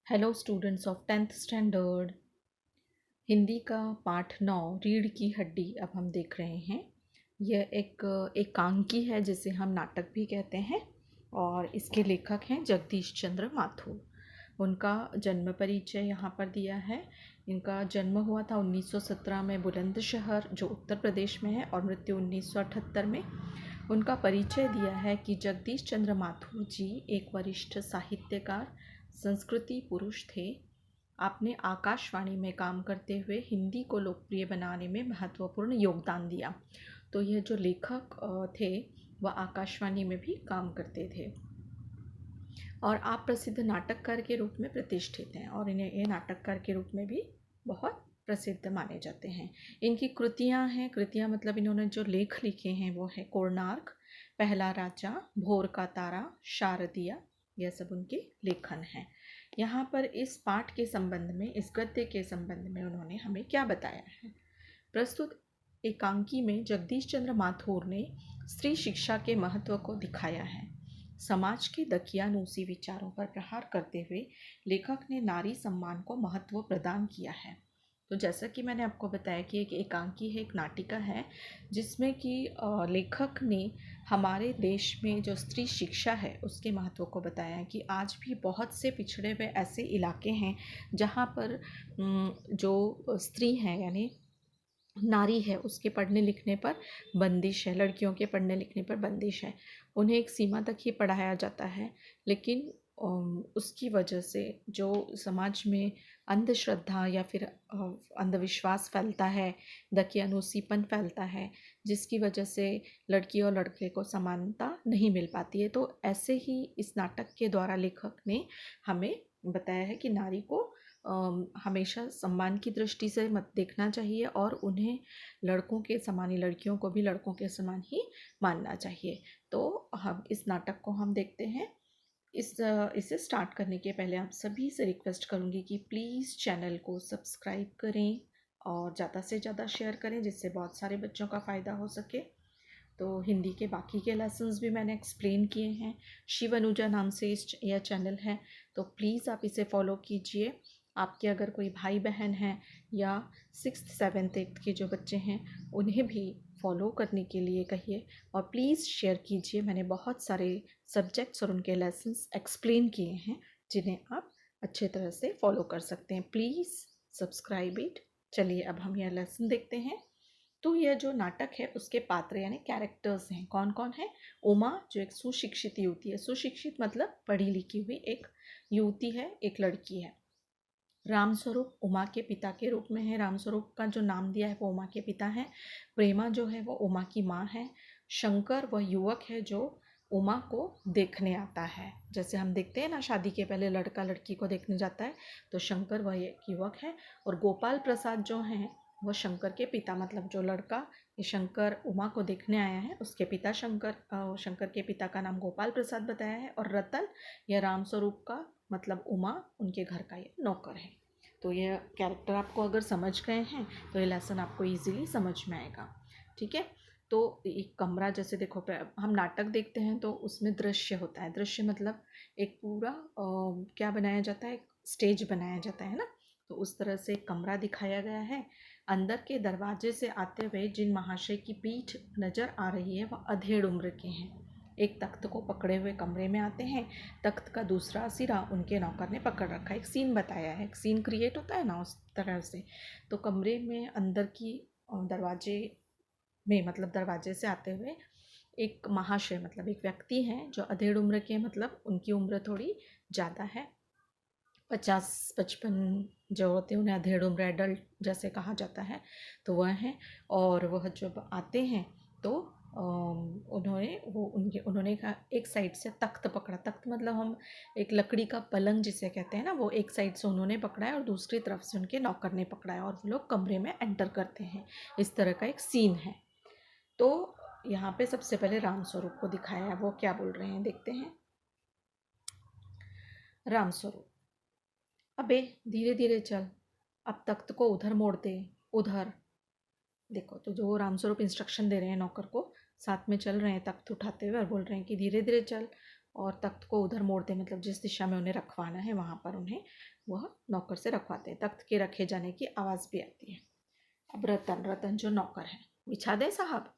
Hello students of 10th standard. Hindi का पाठ 9 रीढ़ की हड्डी अब हम देख रहे हैं। यह एक एकांकी है जिसे हम नाटक भी कहते हैं और इसके लेखक हैं जगदीश चंद्र माथुर। उनका जन्म परिचय यहाँ पर दिया है। इनका जन्म हुआ था 1917 में बुलंदशहर जो उत्तर प्रदेश में है और मृत्यु 1978 में। उनका परिचय दिया है कि जगदीश चंद्र माथुर जी एक वरिष्ठ साहित्यकार संस्कृति पुरुष थे। आपने आकाशवाणी में काम करते हुए हिंदी को लोकप्रिय बनाने में महत्वपूर्ण योगदान दिया। तो यह जो लेखक थे वह आकाशवाणी में भी काम करते थे और आप प्रसिद्ध नाटककार के रूप में प्रतिष्ठित हैं और इन्हें ये नाटककार के रूप में भी बहुत प्रसिद्ध माने जाते हैं। इनकी कृतियां हैं, कृतियां मतलब इन्होंने जो लेख लिखे हैं वो है कोणार्क, पहला राजा, भोर का तारा, शारदिया, यह सब उनके लेखन हैं। यहाँ पर इस पाठ के संबंध में, इस गद्य के संबंध में उन्होंने हमें क्या बताया है। प्रस्तुत एकांकी में जगदीश चंद्र माथुर ने स्त्री शिक्षा के महत्व को दिखाया है। समाज के दकियानूसी विचारों पर प्रहार करते हुए लेखक ने नारी सम्मान को महत्व प्रदान किया है। तो जैसा कि मैंने आपको बताया कि एक एकांकी है, एक नाटिका है जिसमें कि लेखक ने हमारे देश में जो स्त्री शिक्षा है उसके महत्व को बताया है कि आज भी बहुत से पिछड़े हुए ऐसे इलाके हैं जहाँ पर जो स्त्री हैं यानी नारी है उसके पढ़ने लिखने पर बंदिश है, लड़कियों के पढ़ने लिखने पर बंदिश है। उन्हें एक सीमा तक ही पढ़ाया जाता है, लेकिन उसकी वजह से जो समाज में अंधश्रद्धा या फिर अंधविश्वास फैलता है, दकियानूसीपन फैलता है, जिसकी वजह से लड़की और लड़के को समानता नहीं मिल पाती है। तो ऐसे ही इस नाटक के द्वारा लेखक ने हमें बताया है कि नारी को हमेशा सम्मान की दृष्टि से मत देखना चाहिए और उन्हें लड़कों के समान ही, लड़कियों को भी लड़कों के समान ही मानना चाहिए। तो हम इस नाटक को हम देखते हैं। इसे स्टार्ट करने के पहले आप सभी से रिक्वेस्ट करूँगी कि प्लीज़ चैनल को सब्सक्राइब करें और ज़्यादा से ज़्यादा शेयर करें जिससे बहुत सारे बच्चों का फ़ायदा हो सके। तो हिंदी के बाकी के लेसन्स भी मैंने एक्सप्लेन किए हैं। शिव अनुजा नाम से यह चैनल है, तो प्लीज़ आप इसे फॉलो कीजिए। आपके अगर कोई भाई बहन हैं या 6th 7th 8th के जो बच्चे हैं उन्हें भी फॉलो करने के लिए कहिए और प्लीज़ शेयर कीजिए। मैंने बहुत सारे सब्जेक्ट्स और उनके लेसन्स एक्सप्लेन किए हैं जिन्हें आप अच्छे तरह से फॉलो कर सकते हैं। Please subscribe it. चलिए अब हम यह लेसन देखते हैं। तो यह जो नाटक है उसके पात्र यानी कैरेक्टर्स हैं, कौन कौन है। उमा जो एक सुशिक्षित युवती है, सुशिक्षित मतलब पढ़ी लिखी हुई एक युवती है, एक लड़की है। रामस्वरूप उमा के पिता के रूप में है, रामस्वरूप का जो नाम दिया है वो उमा के पिता है। प्रेमा जो है वो उमा की माँ है। शंकर वह युवक है जो उमा को देखने आता है। जैसे हम देखते हैं ना शादी के पहले लड़का लड़की को देखने जाता है, तो शंकर वह एक युवक है। और गोपाल प्रसाद जो हैं वह शंकर के पिता, मतलब जो लड़का ये शंकर उमा को देखने आया है उसके पिता शंकर के पिता का नाम गोपाल प्रसाद बताया है। और रतन यह रामस्वरूप का मतलब उमा उनके घर का ये नौकर है। तो यह कैरेक्टर आपको अगर समझ गए हैं तो ये लेसन आपको इजीली समझ में आएगा। ठीक है। तो एक कमरा, जैसे देखो हम नाटक देखते हैं तो उसमें दृश्य होता है। दृश्य मतलब एक पूरा क्या बनाया जाता है, स्टेज बनाया जाता है ना। तो उस तरह से एक कमरा दिखाया गया है। अंदर के दरवाजे से आते हुए जिन महाशय की पीठ नज़र आ रही है वह अधेड़ उम्र के हैं। एक तख्त को पकड़े हुए कमरे में आते हैं। तख्त का दूसरा सिरा उनके नौकर ने पकड़ रखा है। एक सीन बताया है, एक सीन क्रिएट होता है ना उस तरह से। तो कमरे में अंदर की दरवाजे में मतलब दरवाजे से आते हुए एक महाशय मतलब एक व्यक्ति हैं जो अधेड़ उम्र के, मतलब उनकी उम्र थोड़ी ज़्यादा है, 50-55 जो होते हैं उन्हें अधेड़ उम्र एडल्ट जैसे कहा जाता है, तो वह हैं। और वह जब आते हैं तो उन्होंने एक साइड से तख्त पकड़ा। तख्त मतलब हम एक लकड़ी का पलंग जिसे कहते हैं ना, वो एक साइड से उन्होंने पकड़ा है और दूसरी तरफ से उनके नौकर ने पकड़ा है और वो लोग कमरे में एंटर करते हैं। इस तरह का एक सीन है। तो यहाँ पे सबसे पहले रामस्वरूप को दिखाया है, वो क्या बोल रहे हैं देखते हैं। रामस्वरूप, अबे धीरे धीरे चल, अब तख्त को उधर मोड़ दे, उधर देखो। तो जो रामस्वरूप इंस्ट्रक्शन दे रहे हैं नौकर को, साथ में चल रहे हैं तख्त उठाते हुए और बोल रहे हैं कि धीरे धीरे चल, और तख्त को उधर मोड़ते, मतलब जिस दिशा में उन्हें रखवाना है वहाँ पर उन्हें वह नौकर से रखवाते हैं। तख्त के रखे जाने की आवाज़ भी आती है। अब रतन जो नौकर है, बिछा दें साहब?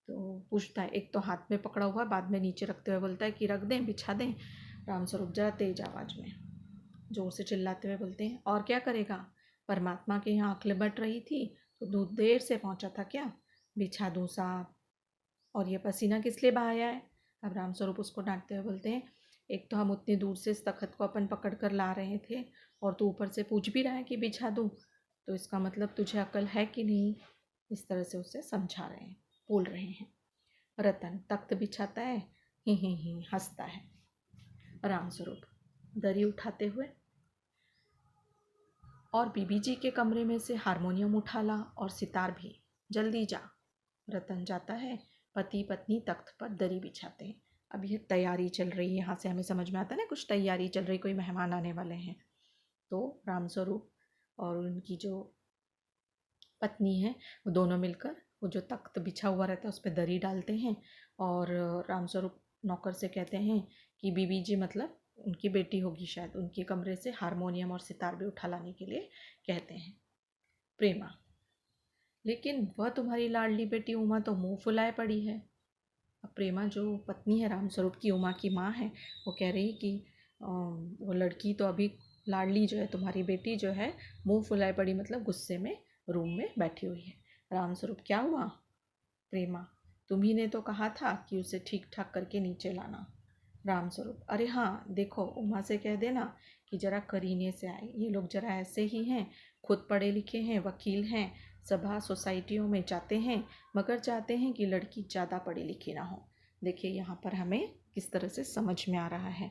तो पूछता है, एक तो हाथ में पकड़ा हुआ, बाद में नीचे रखते हुए बोलता है कि रख दें, बिछा दें? रामस्वरूप जरा तेज आवाज़ में जोर से चिल्लाते हुए बोलते हैं, और क्या करेगा? परमात्मा के यहाँ आँख लिपट रही थी तो दूध देर से पहुँचा था क्या? बिछा दूँ साहब? और ये पसीना किस लिए बहाया है? अब रामस्वरूप उसको डांटते हुए बोलते हैं, एक तो हम उतनी दूर से इस तख्त को अपन पकड़ कर ला रहे थे और तू ऊपर से पूछ भी रहा है कि बिछा दूँ, तो इसका मतलब तुझे अकल है कि नहीं? इस तरह से उसे समझा रहे हैं, बोल रहे हैं। रतन तख्त बिछाता है, ही हंसता है। रामस्वरूप दरी उठाते हुए, और बीबी जी के कमरे में से हारमोनियम उठा ला और सितार भी, जल्दी जा। रतन जाता है, पति पत्नी तख्त पर दरी बिछाते हैं। अब ये तैयारी चल रही है, यहाँ से हमें समझ में आता है ना, कुछ तैयारी चल रही, कोई मेहमान आने वाले हैं। तो रामस्वरूप और उनकी जो पत्नी है वो दोनों मिलकर वो जो तख्त बिछा हुआ रहता है उस पर दरी डालते हैं, और रामस्वरूप नौकर से कहते हैं कि बीबी जी, मतलब उनकी बेटी होगी शायद, उनके कमरे से हारमोनियम और सितार भी उठा लाने के लिए कहते हैं। प्रेमा, लेकिन वह तुम्हारी लाडली बेटी उमा तो मुंह फुलाए पड़ी है। अब प्रेमा जो पत्नी है रामस्वरूप की, उमा की माँ है, वो कह रही कि वो लड़की तो अभी लाडली जो है तुम्हारी बेटी जो है मुंह फुलाए पड़ी, मतलब गुस्से में रूम में बैठी हुई है। रामस्वरूप, क्या हुआ? प्रेमा, तुम्ही ने तो कहा था कि उसे ठीक ठाक करके नीचे लाना। रामस्वरूप, अरे हाँ, देखो उमा से कह देना कि जरा करीने से आए, ये लोग जरा ऐसे ही हैं, खुद पढ़े लिखे हैं, वकील हैं, सभा सोसाइटियों में जाते हैं, मगर चाहते हैं कि लड़की ज़्यादा पढ़ी लिखी ना हो। देखिए यहाँ पर हमें किस तरह से समझ में आ रहा है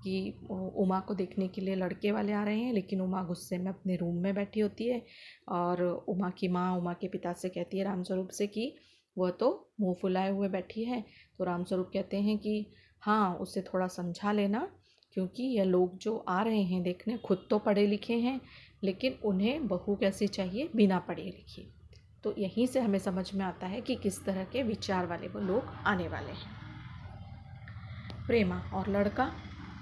कि उमा को देखने के लिए लड़के वाले आ रहे हैं, लेकिन उमा गुस्से में अपने रूम में बैठी होती है, और उमा की माँ उमा के पिता से कहती है रामस्वरूप से कि वह तो मुँह फुलाए हुए बैठी है। तो रामस्वरूप कहते हैं कि हाँ, उसे थोड़ा समझा लेना, क्योंकि यह लोग जो आ रहे हैं देखने, खुद तो पढ़े लिखे हैं, लेकिन उन्हें बहू कैसी चाहिए? बिना पढ़े लिखी। तो यहीं से हमें समझ में आता है कि किस तरह के विचार वाले वो लोग आने वाले हैं। प्रेमा, और लड़का?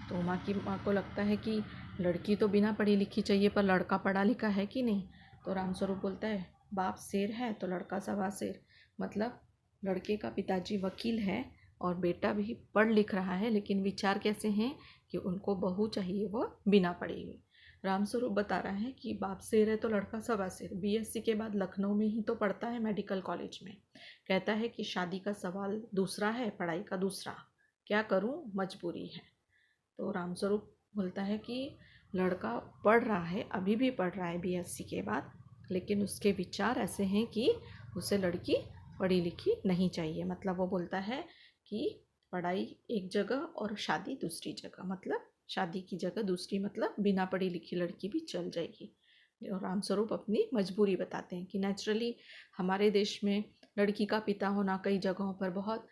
तो उमा की माँ को लगता है कि लड़की तो बिना पढ़ी लिखी चाहिए, पर लड़का पढ़ा लिखा है कि नहीं? तो रामस्वरूप बोलता है, बाप शेर है तो लड़का सवा शेर, मतलब लड़के का पिताजी वकील है और बेटा भी पढ़ लिख रहा है, लेकिन विचार कैसे हैं कि उनको बहू चाहिए वो बिना पढ़ी हुई। रामस्वरूप बता रहा है कि बाप शेर है तो लड़का सवा शेर, बीएससी के बाद लखनऊ में ही तो पढ़ता है मेडिकल कॉलेज में। कहता है कि शादी का सवाल दूसरा है, पढ़ाई का दूसरा, क्या करूं, मजबूरी है। तो रामस्वरूप बोलता है कि लड़का पढ़ रहा है, अभी भी पढ़ रहा है बीएससी के बाद, लेकिन उसके विचार ऐसे हैं कि उसे लड़की पढ़ी लिखी नहीं चाहिए। मतलब वो बोलता है कि पढ़ाई एक जगह और शादी दूसरी जगह, मतलब शादी की जगह दूसरी, मतलब बिना पढ़ी लिखी लड़की भी चल जाएगी। और रामस्वरूप अपनी मजबूरी बताते हैं कि नेचुरली हमारे देश में लड़की का पिता होना कई जगहों पर बहुत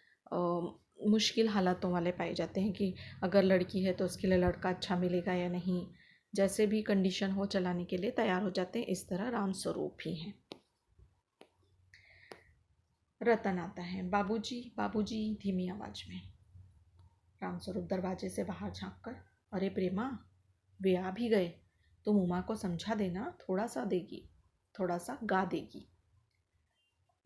मुश्किल हालातों वाले पाए जाते हैं, कि अगर लड़की है तो उसके लिए लड़का अच्छा मिलेगा या नहीं, जैसे भी कंडीशन हो चलाने के लिए तैयार हो जाते हैं। इस तरह रामस्वरूप भी हैं। रतन आता है, बाबूजी बाबूजी, धीमी आवाज में। रामस्वरूप दरवाजे से बाहर झांक कर, अरे प्रेमा, वे आ भी गए, तुम उमा को समझा देना, थोड़ा सा देगी, थोड़ा सा गा देगी।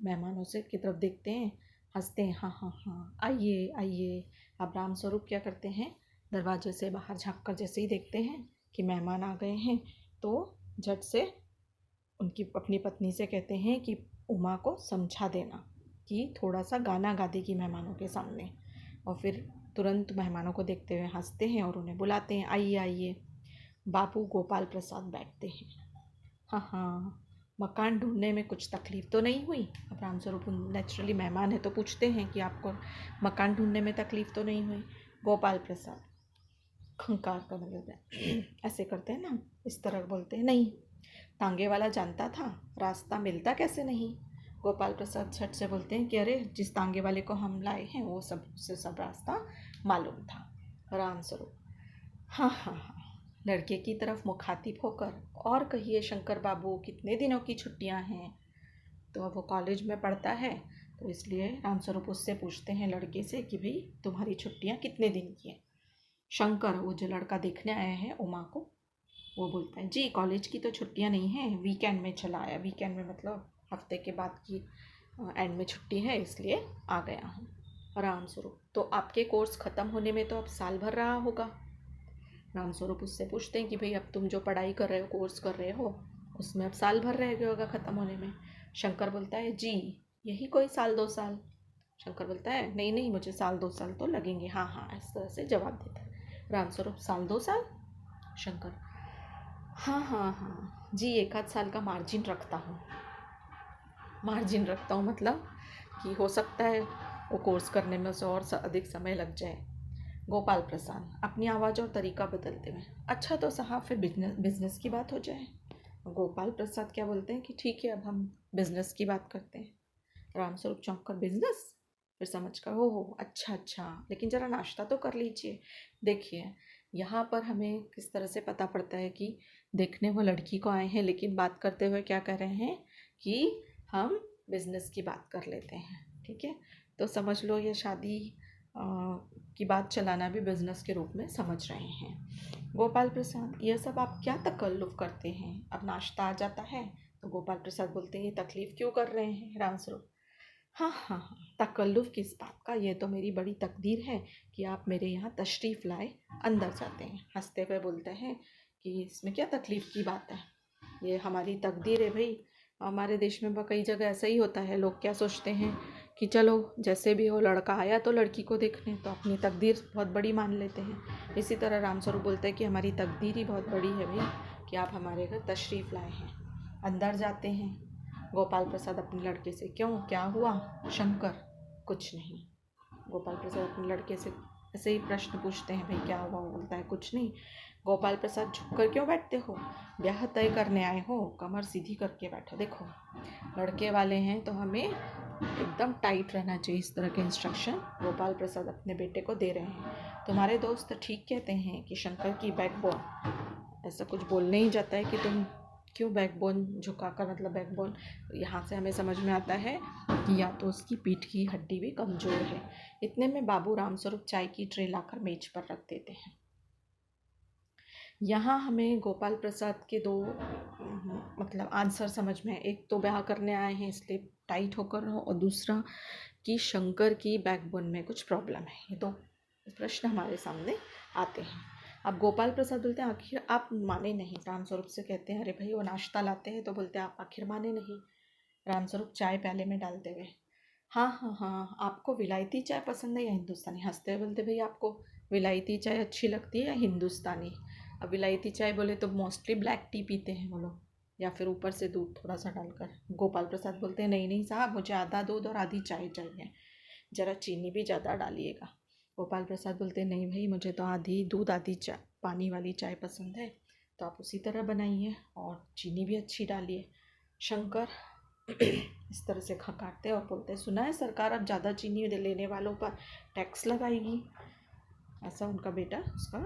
मेहमानों से की तरफ देखते हैं, हंसते हैं, हाँ हाँ हाँ, आइए आइए। अब रामस्वरूप क्या करते हैं, दरवाजे से बाहर झांक कर जैसे ही देखते हैं कि मेहमान आ गए हैं, तो झट से उनकी अपनी पत्नी से कहते हैं कि उमा को समझा देना कि थोड़ा सा गाना गा देगी मेहमानों के सामने। और फिर तुरंत मेहमानों को देखते हुए हंसते हैं और उन्हें बुलाते हैं, आइए आइए। बाबू गोपाल प्रसाद बैठते हैं। हाँ हाँ, मकान ढूंढने में कुछ तकलीफ़ तो नहीं हुई? अब रामस्वरूप नेचुरली मेहमान है तो पूछते हैं कि आपको मकान ढूंढने में तकलीफ़ तो नहीं हुई? गोपाल प्रसाद खंकार कर देते हैं, ऐसे करते हैं ना, इस तरह बोलते हैं, नहीं, तांगे वाला जानता था, रास्ता मिलता कैसे नहीं? गोपाल प्रसाद झट से बोलते हैं कि अरे, जिस तांगे वाले को हम लाए हैं वो सब रास्ता मालूम था। रामस्वरूप, हाँ हाँ हाँ, लड़के की तरफ मुखातिब होकर, और कहिए शंकर बाबू, कितने दिनों की छुट्टियां हैं? तो अब वो कॉलेज में पढ़ता है, तो इसलिए रामस्वरूप उससे पूछते हैं लड़के से कि भाई तुम्हारी छुट्टियाँ कितने दिन की हैं। शंकर, वो जो लड़का देखने आया है उमा को, वो बोलता है जी कॉलेज की तो छुट्टियाँ नहीं हैं, वीकेंड में चला आया। वीकेंड में मतलब हफ्ते के बाद की एंड में छुट्टी है, इसलिए आ गया हूँ। रामस्वरूप, तो आपके कोर्स ख़त्म होने में तो अब साल भर रहा होगा। रामस्वरूप उससे पूछते हैं कि भाई अब तुम जो पढ़ाई कर रहे हो, कोर्स कर रहे हो, उसमें अब साल भर रह गया होगा ख़त्म होने में। शंकर बोलता है जी यही कोई साल 2 साल। शंकर बोलता है नहीं नहीं, मुझे साल 2 साल तो लगेंगे। हाँ हाँ, इस तरह से जवाब देता है। रामस्वरूप, साल 2 साल? शंकर, हाँ हाँ हाँ जी, 1 आध साल का मार्जिन रखता हूँ। मार्जिन रखता हूँ मतलब कि हो सकता है वो कोर्स करने में उसे और अधिक समय लग जाए। गोपाल प्रसाद, अपनी आवाज़ और तरीका बदलते हुए, अच्छा तो साहब फिर बिजनेस की बात हो जाए। गोपाल प्रसाद क्या बोलते हैं कि ठीक है अब हम बिजनेस की बात करते हैं। रामस्वरूप चौंक कर, बिजनेस? फिर समझ कर, हो अच्छा अच्छा, लेकिन ज़रा नाश्ता तो कर लीजिए। देखिए यहाँ पर हमें किस तरह से पता पड़ता है कि देखने वो लड़की को आए हैं, लेकिन बात करते हुए क्या कर रहे हैं कि हम बिजनेस की बात कर लेते हैं। ठीक है, तो समझ लो ये शादी की बात चलाना भी बिजनेस के रूप में समझ रहे हैं। गोपाल प्रसाद, यह सब आप क्या तकल्लुफ़ करते हैं, अब नाश्ता आ जाता है। तो गोपाल प्रसाद बोलते हैं ये तकलीफ़ क्यों कर रहे हैं रामस्वरूप? हाँ हाँ हाँ, तकल्लुफ़ किस बात का, ये तो मेरी बड़ी तकदीर है कि आप मेरे यहाँ तशरीफ़ लाए। अंदर जाते हैं, हंसते हुए बोलते हैं कि इसमें क्या तकलीफ़ की बात है, ये हमारी तकदीर है भाई। हमारे देश में कई जगह ऐसा ही होता है, लोग क्या सोचते हैं कि चलो जैसे भी हो, लड़का आया तो लड़की को देखने, तो अपनी तकदीर बहुत बड़ी मान लेते हैं। इसी तरह रामस्वरूप बोलते हैं कि हमारी तकदीर ही बहुत बड़ी है भाई कि आप हमारे घर तशरीफ़ लाए हैं। अंदर जाते हैं। गोपाल प्रसाद अपने लड़के से, क्यों क्या हुआ? शंकर, कुछ नहीं। गोपाल प्रसाद अपने लड़के से ऐसे ही प्रश्न पूछते हैं, भाई क्या हुआ? वो बोलता है कुछ नहीं। गोपाल प्रसाद, झुक कर क्यों बैठते हो? ब्याह तय करने आए हो, कमर सीधी करके बैठो। देखो लड़के वाले हैं तो हमें एकदम टाइट रहना चाहिए, इस तरह के इंस्ट्रक्शन गोपाल प्रसाद अपने बेटे को दे रहे हैं। तुम्हारे दोस्त ठीक कहते हैं कि शंकर की बैकबोन, ऐसा कुछ बोलने ही जाता है कि तुम क्यों बैकबोन झुकाकर, मतलब बैकबोन यहाँ से हमें समझ में आता है कि या तो उसकी पीठ की हड्डी भी कमज़ोर है। इतने में बाबू रामस्वरूप चाय की ट्रे लाकर मेज पर रख देते हैं। यहाँ हमें गोपाल प्रसाद के दो मतलब आंसर समझ में है। एक तो ब्याह करने आए हैं इसलिए टाइट होकर रहो, और दूसरा कि शंकर की बैकबोन में कुछ प्रॉब्लम है। ये दो प्रश्न हमारे सामने आते हैं। अब गोपाल प्रसाद बोलते हैं आखिर आप माने नहीं। रामस्वरूप से कहते हैं अरे भाई वो नाश्ता लाते हैं, तो बोलते हैं आप आखिर माने नहीं। रामस्वरूप चाय प्याले में डालते हुए, हाँ हाँ हाँ, आपको विलायती चाय पसंद है या हिंदुस्तानी? हंसते हुए बोलते भाई आपको विलायती चाय अच्छी लगती है या हिंदुस्तानी? अब विलायती चाय बोले तो मोस्टली ब्लैक टी पीते हैं वो लोग, या फिर ऊपर से दूध थोड़ा सा डालकर। गोपाल प्रसाद बोलते हैं नहीं नहीं साहब, मुझे आधा दूध और आधी चाय चाहिए, ज़रा चीनी भी ज़्यादा डालिएगा। गोपाल प्रसाद बोलते हैं नहीं भाई, मुझे तो आधी दूध आधी चाय पानी वाली चाय पसंद है, तो आप उसी तरह बनाइए और चीनी भी अच्छी डालिए। शंकर इस तरह से खकाटते और बोलते हैं सुना है सरकार अब ज़्यादा चीनी लेने वालों पर टैक्स लगाएगी। ऐसा उनका बेटा उसका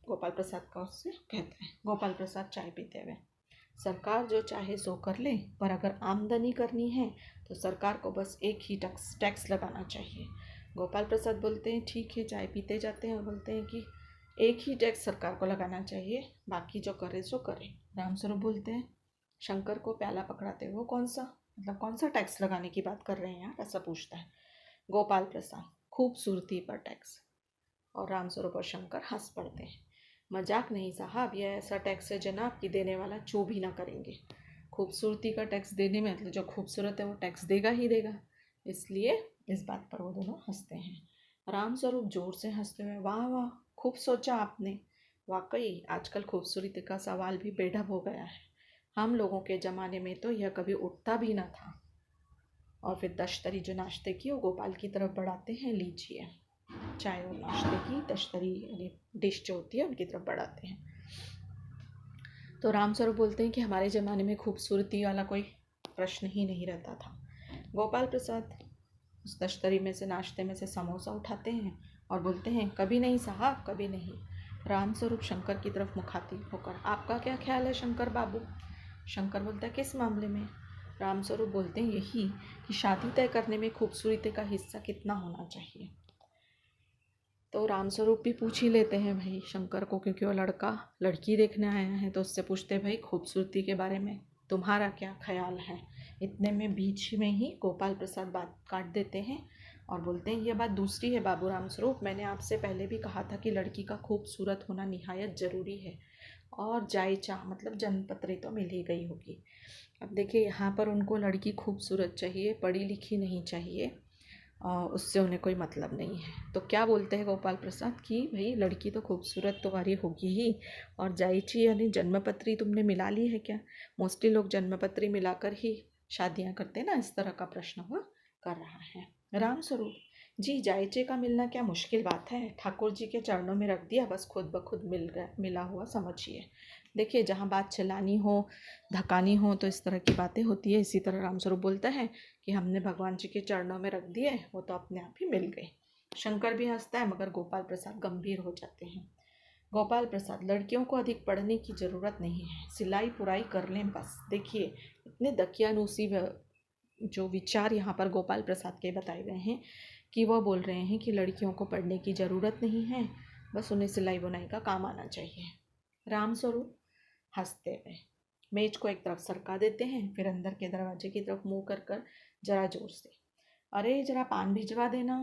गोपाल प्रसाद का उससे कहता है। गोपाल प्रसाद चाय पीते हुए, सरकार जो चाहे सो कर ले, पर अगर आमदनी करनी है तो सरकार को बस एक ही टैक्स लगाना चाहिए। गोपाल प्रसाद बोलते हैं ठीक है, चाय पीते जाते हैं और बोलते हैं कि एक ही टैक्स सरकार को लगाना चाहिए, बाकी जो करे सो करे। रामस्वरूप बोलते हैं शंकर को प्याला पकड़ाते हुए, कौन सा मतलब कौन सा टैक्स लगाने की बात कर रहे हैं आप, ऐसा पूछता है। गोपाल प्रसाद, खूबसूरती पर टैक्स। और रामस्वरूप और शंकर हंस पड़ते हैं। मजाक नहीं साहब, यह ऐसा टैक्स है जनाब कि देने वाला चू भी ना करेंगे। खूबसूरती का टैक्स देने में मतलब जो खूबसूरत है वो टैक्स देगा ही देगा, इसलिए इस बात पर वो दोनों हंसते हैं। रामस्वरूप जोर से हंसते हुए, वाह वाह, खूब सोचा आपने। वाकई आजकल खूबसूरती का सवाल भी बेढब हो गया है, हम लोगों के ज़माने में तो यह कभी उठता भी ना था। और फिर दश्तरी जो नाश्ते की वो गोपाल की तरफ बढ़ाते हैं, लीजिए। चाय और नाश्ते की दश्तरी यानी डिश जो होती है उनकी तरफ बढ़ाते हैं। तो रामस्वरूप बोलते हैं कि हमारे ज़माने में खूबसूरती वाला कोई प्रश्न ही नहीं रहता था। गोपाल प्रसाद उस दश्तरी में से नाश्ते में से समोसा उठाते हैं और बोलते हैं कभी नहीं साहब, कभी नहीं। रामस्वरूप शंकर की तरफ मुखातिब होकर, आपका क्या ख्याल है शंकर बाबू? शंकर बोलता है किस मामले में? रामस्वरूप बोलते हैं यही कि शादी तय करने में खूबसूरती का हिस्सा कितना होना चाहिए। तो रामस्वरूप भी पूछ ही लेते हैं भाई शंकर को, क्योंकि वो लड़का लड़की देखने आया है, तो उससे पूछते हैं भाई खूबसूरती के बारे में तुम्हारा क्या ख्याल है। इतने में बीच में ही गोपाल प्रसाद बात काट देते हैं और बोलते हैं ये बात दूसरी है बाबू रामस्वरूप, मैंने आपसे पहले भी कहा था कि लड़की का खूबसूरत होना निहायत ज़रूरी है, और जायचा मतलब जन्मपत्री तो मिल ही गई होगी। अब देखिए यहाँ पर उनको लड़की खूबसूरत चाहिए, पढ़ी लिखी नहीं चाहिए, उससे उन्हें कोई मतलब नहीं है। तो क्या बोलते हैं गोपाल प्रसाद कि भाई लड़की तो खूबसूरत तुम्हारी होगी ही, और जायची यानी जन्मपत्री तुमने मिला ली है क्या। मोस्टली लोग जन्मपत्री मिलाकर ही शादियां करते हैं ना, इस तरह का प्रश्न वह कर रहा है। रामस्वरूप जी जायचे का मिलना क्या मुश्किल बात है, ठाकुर जी के चरणों में रख दिया, बस खुद ब खुद मिल गया, मिला हुआ समझिए। देखिए जहाँ बात चलानी हो धकानी हो तो इस तरह की बातें होती है। इसी तरह रामस्वरूप बोलता है कि हमने भगवान जी के चरणों में रख दिए, वो तो अपने आप ही मिल गए। शंकर भी हंसता है मगर गोपाल प्रसाद गंभीर हो जाते हैं। गोपाल प्रसाद लड़कियों को अधिक पढ़ने की ज़रूरत नहीं है, सिलाई पुराई कर लें बस। देखिए इतने दकियानूसी जो विचार यहाँ पर गोपाल प्रसाद के बताए गए हैं कि वह बोल रहे हैं कि लड़कियों को पढ़ने की ज़रूरत नहीं है, बस उन्हें सिलाई बुनाई का काम आना चाहिए। रामस्वरूप हंसते हुए मेज को एक तरफ सरका देते हैं, फिर अंदर के दरवाजे की तरफ मुंह कर जरा जोर से, अरे जरा पान भिजवा देना।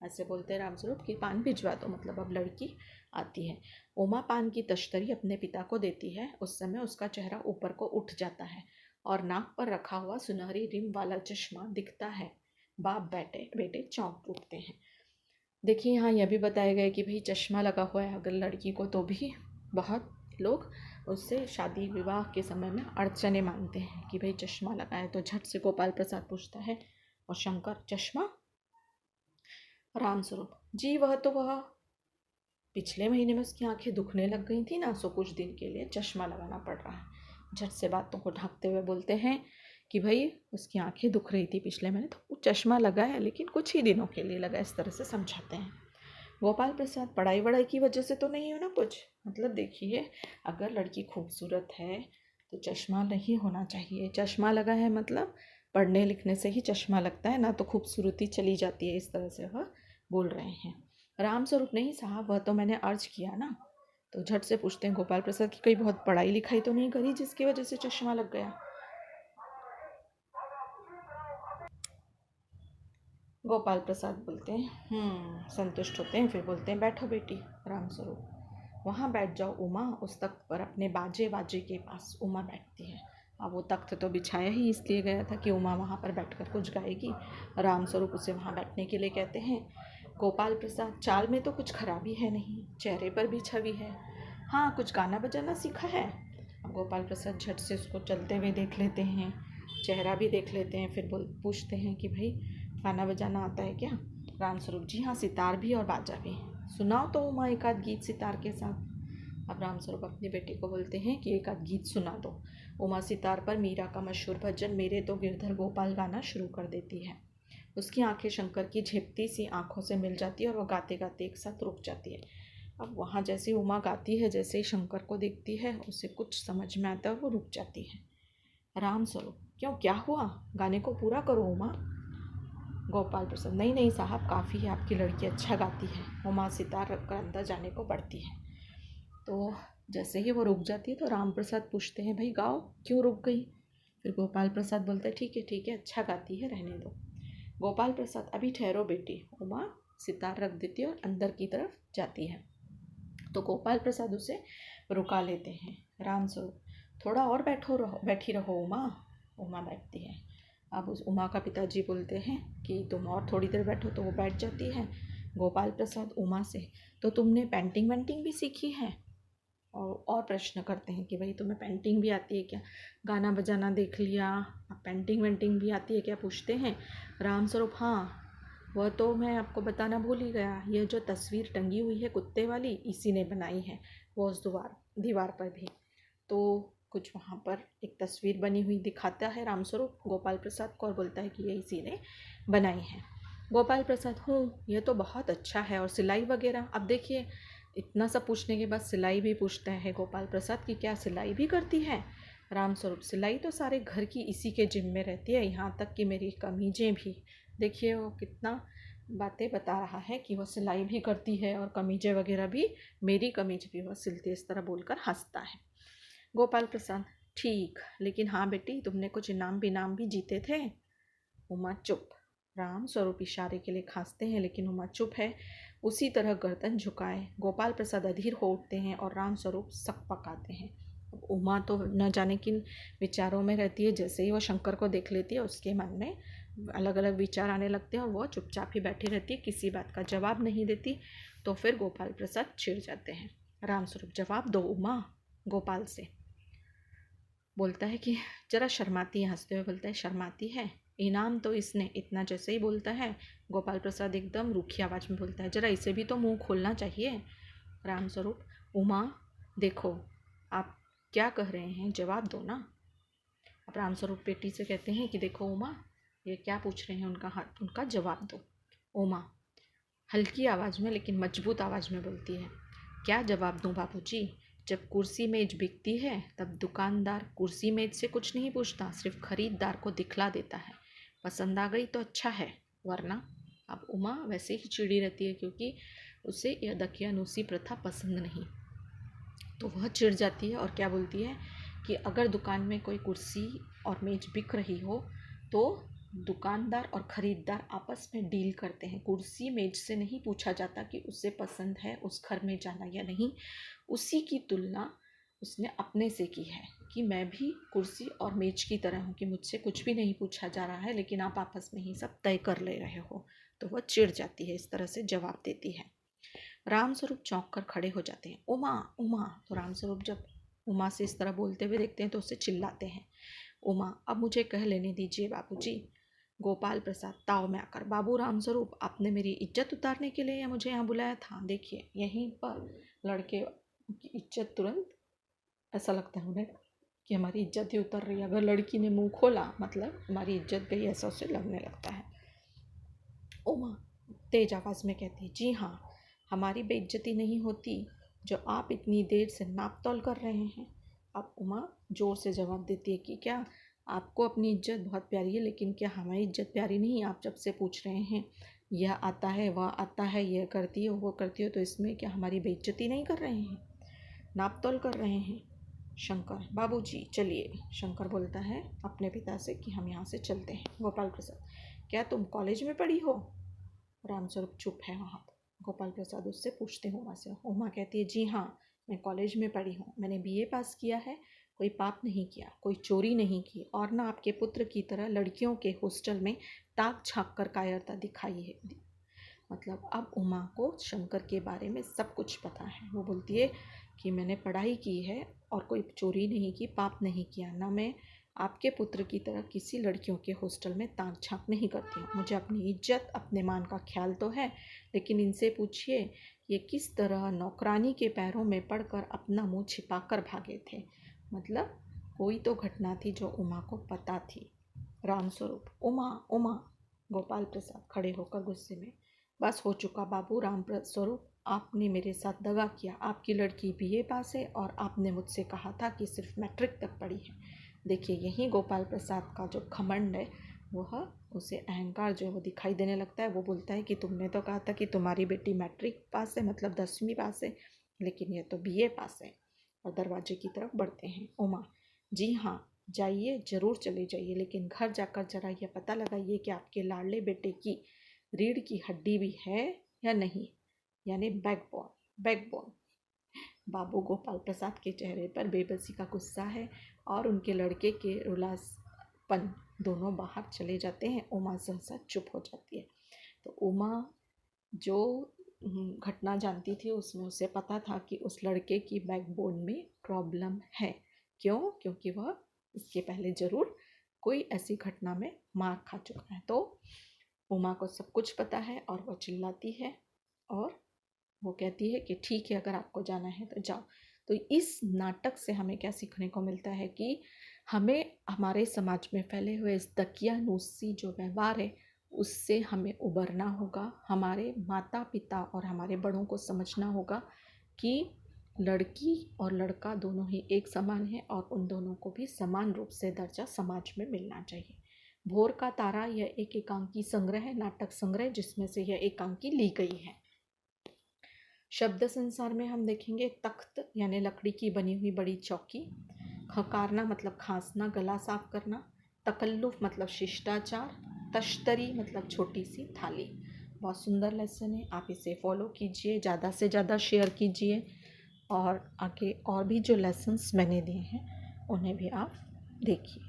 ऐसे बोलते हैं रामस्वरूप कि पान भिजवा दो, मतलब अब लड़की आती है। उमा पान की तश्तरी अपने पिता को देती है, उस समय उसका चेहरा ऊपर को उठ जाता है और नाक पर रखा हुआ सुनहरी रिम वाला चश्मा दिखता है। बाप बेटे बेटे चौंक उठते हैं। देखिए यहाँ यह भी बताया गया कि भाई चश्मा लगा हुआ है अगर लड़की को, तो भी बहुत लोग उससे शादी विवाह के समय में अड़चने मानते हैं कि भाई चश्मा लगा है। तो झट से गोपाल प्रसाद पूछता है और शंकर चश्मा। रामस्वरूप जी वह पिछले महीने में उसकी आंखें दुखने लग गई थी ना, सो कुछ दिन के लिए चश्मा लगाना पड़ रहा है। झट से बातों को ढकते हुए बोलते हैं कि भाई उसकी आंखें दुख रही थी पिछले महीने, तो चश्मा लगा है लेकिन कुछ ही दिनों के लिए लगा, इस तरह से समझाते हैं। गोपाल प्रसाद पढ़ाई वढ़ाई की वजह से तो नहीं हो ना कुछ, मतलब देखिए अगर लड़की खूबसूरत है तो चश्मा नहीं होना चाहिए। चश्मा लगा है मतलब पढ़ने लिखने से ही चश्मा लगता है ना, तो खूबसूरती चली जाती है, इस तरह से वह बोल रहे हैं। रामस्वरूप नहीं साहब वह तो मैंने अर्ज किया ना। तो झट से पूछते हैं गोपाल प्रसाद की कोई बहुत पढ़ाई लिखाई तो नहीं करी जिसकी वजह से चश्मा लग गया। गोपाल प्रसाद बोलते हैं संतुष्ट होते हैं, फिर बोलते हैं बैठो बेटी। रामस्वरूप वहाँ बैठ जाओ उमा, उस तख्त पर अपने बाजे बाजे के पास। उमा बैठती है। अब वो तख्त तो बिछाया ही इसलिए गया था कि उमा वहाँ पर बैठकर कुछ गाएगी। रामस्वरूप उसे वहाँ बैठने के लिए कहते हैं। गोपाल प्रसाद चाल में तो कुछ खराबी है नहीं, चेहरे पर भी छवि है, हाँ कुछ गाना बजाना सीखा है। अब गोपाल प्रसाद झट से उसको चलते हुए देख लेते हैं, चेहरा भी देख लेते हैं, फिर पूछते हैं कि भाई गाना बजाना आता है क्या। रामस्वरूप जी हाँ सितार भी और बाजा भी। सुनाओ तो उमा एक आध गीत सितार के साथ। अब रामस्वरूप अपनी बेटी को बोलते हैं कि एक आध गीत सुना दो। उमा सितार पर मीरा का मशहूर भजन मेरे तो गिरधर गोपाल गाना शुरू कर देती है। उसकी आंखें शंकर की झिपती सी आंखों से मिल जाती है और वह गाते गाते एक साथ रुक जाती है। अब वहाँ जैसे उमा गाती है, जैसे ही शंकर को देखती है उसे कुछ समझ में आता है और वो रुक जाती है। रामस्वरूप क्यों क्या हुआ, गाने को पूरा करो उमा। गोपाल प्रसाद नहीं नहीं साहब काफ़ी है, आपकी लड़की अच्छा गाती है। उमा सितार रखकर अंदर जाने को बढ़ती है। तो जैसे ही वो रुक जाती है तो राम प्रसाद पूछते हैं भाई गाओ क्यों रुक गई। फिर गोपाल प्रसाद बोलते हैं ठीक है अच्छा गाती है रहने दो। गोपाल प्रसाद अभी ठहरो बेटी। उमा सितार रख देती है और अंदर की तरफ जाती है। तो गोपाल प्रसाद उसे रुका लेते हैं। रामस्वरूप थोड़ा और बैठी रहो उमा। उमा बैठती है। अब उस उमा का पिताजी बोलते हैं कि तुम और थोड़ी देर बैठो, तो वो बैठ जाती है। गोपाल प्रसाद उमा से तो तुमने पेंटिंग वेंटिंग भी सीखी है, और प्रश्न करते हैं कि भाई तुम्हें पेंटिंग भी आती है क्या, गाना बजाना देख लिया, अब पेंटिंग वेंटिंग भी आती है क्या पूछते हैं। रामस्वरूप हाँ वह तो मैं आपको बताना भूल ही गया, यह जो तस्वीर टंगी हुई है कुत्ते वाली इसी ने बनाई है, वो उस दीवार पर भी तो कुछ वहाँ पर एक तस्वीर बनी हुई दिखाता है रामस्वरूप गोपाल प्रसाद को और बोलता है कि ये इसी ने बनाई है। गोपाल प्रसाद यह तो बहुत अच्छा है, और सिलाई वगैरह। अब देखिए इतना सब पूछने के बाद सिलाई भी पूछते हैं गोपाल प्रसाद कि क्या सिलाई भी करती है। रामस्वरूप सिलाई तो सारे घर की इसी के जिम्मे रहती है, यहाँ तक कि मेरी कमीजें भी। देखिए वो कितना बातें बता रहा है कि वह सिलाई भी करती है और कमीजें वगैरह भी, मेरी कमीज भी वह सिलती है, इस तरह बोलकर हंसता है। गोपाल प्रसाद, ठीक, लेकिन हाँ बेटी, तुमने कुछ इनाम बिनाम भी जीते थे। उमा चुप। राम स्वरूप इशारे के लिए खांसते हैं, लेकिन उमा चुप है। उसी तरह गर्दन झुकाए गोपाल प्रसाद अधीर हो उठते हैं और राम स्वरूप सक पकाते हैं। अब उमा तो न जाने किन विचारों में रहती है। जैसे ही वो शंकर को देख लेती है, उसके मन में अलग अलग विचार आने लगते हैं और वह चुपचाप ही बैठी रहती है, किसी बात का जवाब नहीं देती। तो फिर गोपाल प्रसाद चिढ़ जाते हैं। राम स्वरूप, जवाब दो उमा। गोपाल से बोलता है कि जरा शर्माती है, हंसते हुए बोलता है, शर्माती है, इनाम तो इसने। इतना जैसे ही बोलता है, गोपाल प्रसाद एकदम रूखी आवाज़ में बोलता है, जरा इसे भी तो मुंह खोलना चाहिए। रामस्वरूप, उमा देखो, आप क्या कह रहे हैं, जवाब दो ना। अब रामस्वरूप बेटी से कहते हैं कि देखो उमा, ये क्या पूछ रहे हैं, उनका जवाब दो। उमा हल्की आवाज़ में लेकिन मजबूत आवाज़ में बोलती है, क्या जवाब दूँ बाबूजी? जब कुर्सी मेज बिकती है तब दुकानदार कुर्सी मेज से कुछ नहीं पूछता, सिर्फ खरीददार को दिखला देता है। पसंद आ गई तो अच्छा है, वरना। अब उमा वैसे ही चिड़ी रहती है, क्योंकि उसे यह दकियानूसी प्रथा पसंद नहीं। तो वह चिढ़ जाती है और क्या बोलती है कि अगर दुकान में कोई कुर्सी और मेज बिक रही हो तो दुकानदार और ख़रीदार आपस में डील करते हैं। कुर्सी मेज से नहीं पूछा जाता कि उसे पसंद है उस घर में जाना या नहीं। उसी की तुलना उसने अपने से की है कि मैं भी कुर्सी और मेज की तरह हूँ, कि मुझसे कुछ भी नहीं पूछा जा रहा है, लेकिन आप आपस में ही सब तय कर ले रहे हो। तो वह चिढ़ जाती है, इस तरह से जवाब देती है। रामस्वरूप चौंक कर खड़े हो जाते हैं। उमा उमा। तो रामस्वरूप जब उमा से इस तरह बोलते हुए देखते हैं तो उससे चिल्लाते हैं, उमा अब मुझे कह लेने दीजिए बाबूजी। गोपाल प्रसाद ताव में आकर, बाबू रामस्वरूप, आपने मेरी इज्जत उतारने के लिए मुझे यहाँ बुलाया था। देखिए यहीं पर लड़के की इज्जत तुरंत, ऐसा लगता है उन्हें कि हमारी इज्जत ही उतर रही है। अगर लड़की ने मुंह खोला मतलब हमारी इज्जत गई, ऐसा उसे लगने लगता है। उमा तेज आवाज़ में कहती है, जी हाँ, हमारी बेइज्जती नहीं होती जो आप इतनी देर से नाप तोल कर रहे हैं। अब उमा ज़ोर से जवाब देती है कि क्या आपको अपनी इज्जत बहुत प्यारी है, लेकिन क्या हमारी इज्जत प्यारी नहीं? आप जब से पूछ रहे हैं, यह आता है वह आता है, यह करती हो वो करती हो, तो इसमें क्या हमारी बेइज्जती नहीं कर रहे हैं, नाप तोल कर रहे हैं? शंकर, बाबूजी चलिए। शंकर बोलता है अपने पिता से कि हम यहाँ से चलते हैं। गोपाल प्रसाद, क्या तुम कॉलेज में पढ़ी हो? रामस्वरूप चुप है वहाँ पर। गोपाल प्रसाद उससे पूछते हैं उमा से। उमा कहती है, जी हाँ, मैं कॉलेज में पढ़ी हूँ, मैंने बीए पास किया है, कोई पाप नहीं किया, कोई चोरी नहीं की, और ना आपके पुत्र की तरह लड़कियों के हॉस्टल में ताक झाँक कर कायरता दिखाई है। मतलब अब उमा को शंकर के बारे में सब कुछ पता है। वो बोलती है कि मैंने पढ़ाई की है और कोई चोरी नहीं की, पाप नहीं किया, ना मैं आपके पुत्र की तरह किसी लड़कियों के हॉस्टल में ताक झाँक नहीं करती हूँ। मुझे अपनी इज्जत अपने मान का ख्याल तो है, लेकिन इनसे पूछिए ये किस तरह नौकरानी के पैरों में पड़कर अपना मुंह छिपाकर भागे थे। मतलब कोई तो घटना थी जो उमा को पता थी। रामस्वरूप, उमा उमा। गोपाल प्रसाद खड़े होकर गुस्से में, बस हो चुका बाबू राम स्वरूप, आपने मेरे साथ दगा किया। आपकी लड़की बीए पास है और आपने मुझसे कहा था कि सिर्फ मैट्रिक तक पढ़ी है। देखिए यही गोपाल प्रसाद का जो घमंड है, वह उसे अहंकार जो है वो दिखाई देने लगता है। वो बोलता है कि तुमने तो कहा था कि तुम्हारी बेटी मैट्रिक पास है, मतलब 10वीं पास है, लेकिन यह तो बीए पास है। और दरवाजे की तरफ बढ़ते हैं। उमा, जी हाँ, जाइए, ज़रूर चले जाइए, लेकिन घर जाकर ज़रा यह पता लगाइए कि आपके लाडले बेटे की रीढ़ की हड्डी भी है या नहीं, यानी बैकबोन। बैकबोन। बाबू गोपाल प्रसाद के चेहरे पर बेबसी का गुस्सा है और उनके लड़के के उलासपन दोनों बाहर चले जाते हैं। उमा सहसा चुप हो जाती है। तो उमा जो घटना जानती थी उसमें उसे पता था कि उस लड़के की बैकबोन में प्रॉब्लम है। क्यों? क्योंकि वह इसके पहले ज़रूर कोई ऐसी घटना में मार खा चुका है। तो उमा को सब कुछ पता है और वह चिल्लाती है और वो कहती है कि ठीक है, अगर आपको जाना है तो जाओ। तो इस नाटक से हमें क्या सीखने को मिलता है कि हमें हमारे समाज में फैले हुए इस दकियानूसी जो व्यवहार है उससे हमें उबरना होगा। हमारे माता पिता और हमारे बड़ों को समझना होगा कि लड़की और लड़का दोनों ही एक समान हैं और उन दोनों को भी समान रूप से दर्जा समाज में मिलना चाहिए। भोर का तारा यह एक एकांकी संग्रह है, नाटक संग्रह, जिसमें से यह एकांकी ली गई है। शब्द संसार में हम देखेंगे तख्त यानी लकड़ी की बनी हुई बड़ी चौकी, खकारना मतलब खांसना, गला साफ करना, तकल्लुफ मतलब शिष्टाचार, तश्तरी मतलब छोटी सी थाली। बहुत सुंदर लेसन है, आप इसे फॉलो कीजिए, ज़्यादा से ज़्यादा शेयर कीजिए और आगे और भी जो लेसन्स मैंने दिए हैं उन्हें भी आप देखिए।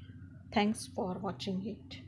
Thanks for watching it.